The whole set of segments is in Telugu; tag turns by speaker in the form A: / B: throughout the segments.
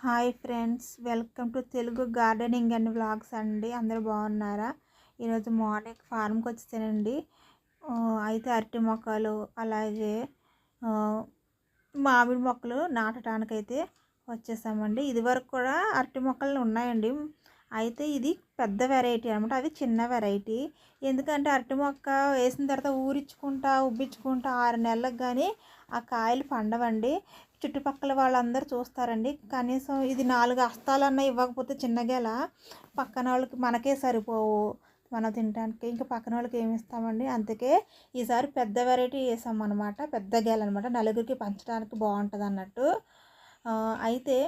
A: Hi friends, welcome to Telugu gardening and vlogs అండి. అందరూ బాగున్నారా? ఈరోజు మార్నింగ్ ఫార్మ్కి వచ్చేసానండి. అయితే అరటి మొక్కలు అలాగే మామిడి మొక్కలు నాటడానికైతే వచ్చేసామండి. ఇదివరకు కూడా అరటి మొక్కలు ఉన్నాయండి. అయితే ఇది పెద్ద వెరైటీ అనమాట, అది చిన్న వెరైటీ. ఎందుకంటే అరటి మొక్క వేసిన తర్వాత ఊరించుకుంటా ఉబ్బించుకుంటా 6 నెలలకు కానీ ఆ కాయలు పండవండి. చుట్టుపక్కల వాళ్ళందరూ చూస్తారండి. కనీసం ఇది 4 హస్తాలన్నా ఇవ్వకపోతే చిన్నగేల పక్కన వాళ్ళకి మనకే సరిపోవు మనం తినడానికి, ఇంకా పక్కన వాళ్ళకి ఏమి ఇస్తామండి. అందుకే ఈసారి పెద్ద వెరైటీ వేసామన్నమాట, పెద్ద గేల అనమాట, నలుగురికి పంచడానికి బాగుంటుంది అన్నట్టు. అయితే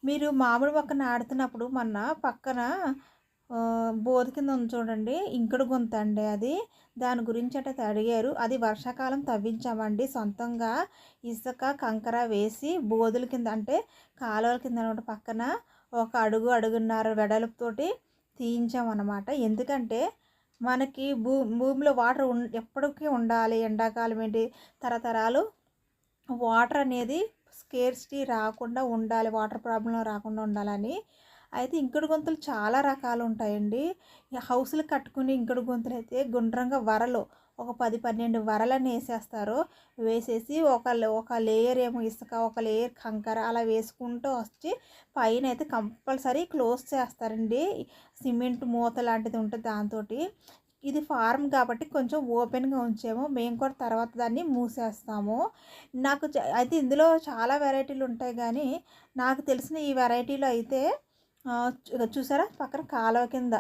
A: మీరు మామిడి మొక్క నాడుతున్నప్పుడు మొన్న పక్కన బోధి కింద ఉంది చూడండి, ఇంకుడు గుంత అండి అది. దాని గురించి అంటే అడిగారు. అది వర్షాకాలం తవ్వించామండి సొంతంగా. ఇసుక కంకర వేసి బోధుల కింద అంటే కాలువల కింద అనమాట, పక్కన ఒక అడుగున్నర వెడల్పుతోటి తీయించామన్నమాట. ఎందుకంటే మనకి భూమిలో వాటర్ ఎప్పటికీ ఉండాలి. ఎండాకాలం ఏంటి తరతరాలు వాటర్ అనేది స్కేర్సిటీ రాకుండా ఉండాలి, వాటర్ ప్రాబ్లం రాకుండా ఉండాలని. అయితే ఇంకుడు గుంతలు చాలా రకాలు ఉంటాయండి. హౌస్లు కట్టుకుని ఇంకుడు గుంతలు అయితే గుండ్రంగా వరలు ఒక 10-12 వరలని వేసేస్తారు. వేసేసి ఒక లేయర్ ఏమో ఇసుక, ఒక లేయర్ కంకర అలా వేసుకుంటూ వచ్చి పైన అయితే కంపల్సరీ క్లోజ్ చేస్తారండి. సిమెంట్ మూత లాంటిది ఉంటుంది దాంతో. ఇది ఫార్మ్ కాబట్టి కొంచెం ఓపెన్గా ఉంచాము, మేము కూడా తర్వాత దాన్ని మూసేస్తాము. నాకు అయితే ఇందులో చాలా వెరైటీలు ఉంటాయి, కానీ నాకు తెలిసిన ఈ వెరైటీలో అయితే చూసారా, పక్కన కాలువ కింద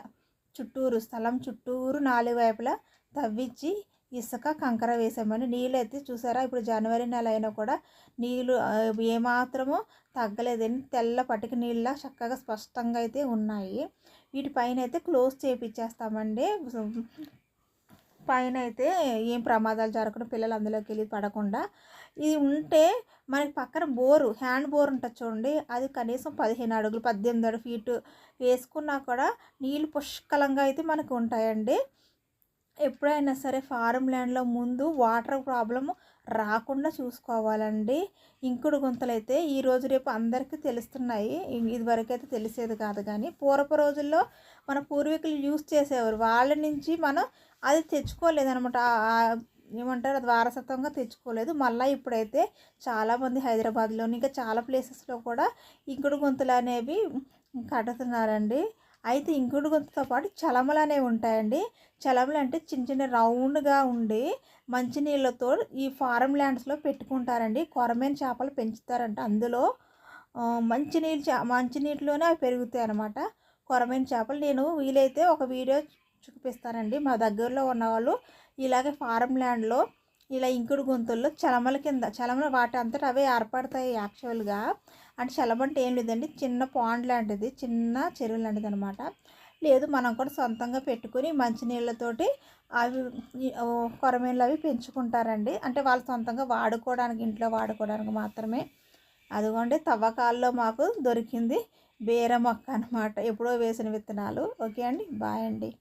A: స్థలం చుట్టూరు 4 వైపులా తవ్వించి ఇసుక కంకర వేసామని. నీళ్ళు అయితే చూసారా, ఇప్పుడు జనవరి నెల అయినా కూడా నీళ్ళు ఏమాత్రమో తగ్గలేదండి. తెల్ల పటిక నీళ్ళ చక్కగా స్పష్టంగా అయితే ఉన్నాయి. వీటిపైన అయితే క్లోజ్ చేయించేస్తామండి. పైన అయితే ఏం ప్రమాదాలు జరగకుండా పిల్లలు అందులోకి వెళ్ళి పడకుండా. ఇది ఉంటే మనకి పక్కన హ్యాండ్ బోర్ ఉంటుంది చూడండి, అది కనీసం 15 అడుగులు 18 ఫీటు వేసుకున్నా కూడా నీళ్ళు పుష్కలంగా అయితే మనకు ఉంటాయండి. ఎప్పుడైనా సరే ఫారం ల్యాండ్లో ముందు వాటర్ ప్రాబ్లము రాకుండా చూసుకోవాలండి. ఇంకుడు గుంతలు అయితే ఈరోజు రేపు అందరికీ తెలుస్తున్నాయి, ఇదివరకు అయితే తెలిసేది కాదు. కానీ పూర్వపు రోజుల్లో మన పూర్వీకులు యూజ్ చేసేవారు, వాళ్ళ నుంచి మనం అది తెచ్చుకోలేదనమాట. ఏమంటారు, అది వారసత్వంగా తెచ్చుకోలేదు. మళ్ళీ ఇప్పుడైతే చాలామంది హైదరాబాద్లోని ఇంకా చాలా ప్లేసెస్లో కూడా ఇంకుడు గుంతలు అనేవి కడుతున్నారండి. అయితే ఇంకుడు గుంతతో పాటు చలమలు అనేవి ఉంటాయండి. చలమలు అంటే చిన్న చిన్న రౌండ్గా ఉండి మంచినీళ్ళతో ఈ ఫారం ల్యాండ్స్లో పెట్టుకుంటారండి. కొరమేను చేపలు పెంచుతారంట అందులో. మంచినీటిలోనే అవి పెరుగుతాయి అన్నమాట కొరమేను చేపలు. నేను వీలైతే ఒక వీడియో చూపిస్తానండి. మా దగ్గరలో ఉన్నవాళ్ళు ఇలాగే ఫారం ల్యాండ్లో ఇలా ఇంకుడు గుంతల్లో చలమలు వాటి అంతటా అవే ఏర్పడతాయి యాక్చువల్గా. అంటే చలమ అంటే ఏం లేదండి, చిన్న పాండ్ లాంటిది, చిన్న చెరువు లాంటిది అనమాట. లేదు మనం కూడా సొంతంగా పెట్టుకుని మంచినీళ్ళతోటి అవి కొరమేన్లు అవి పెంచుకుంటారండి. అంటే వాళ్ళు సొంతంగా వాడుకోవడానికి, ఇంట్లో వాడుకోవడానికి మాత్రమే. అదిగోండి తవ్వకాల్లో మాకు దొరికింది బీర మొక్క అనమాట, ఎప్పుడో వేసిన విత్తనాలు. ఓకే అండి, బాయ్ అండి.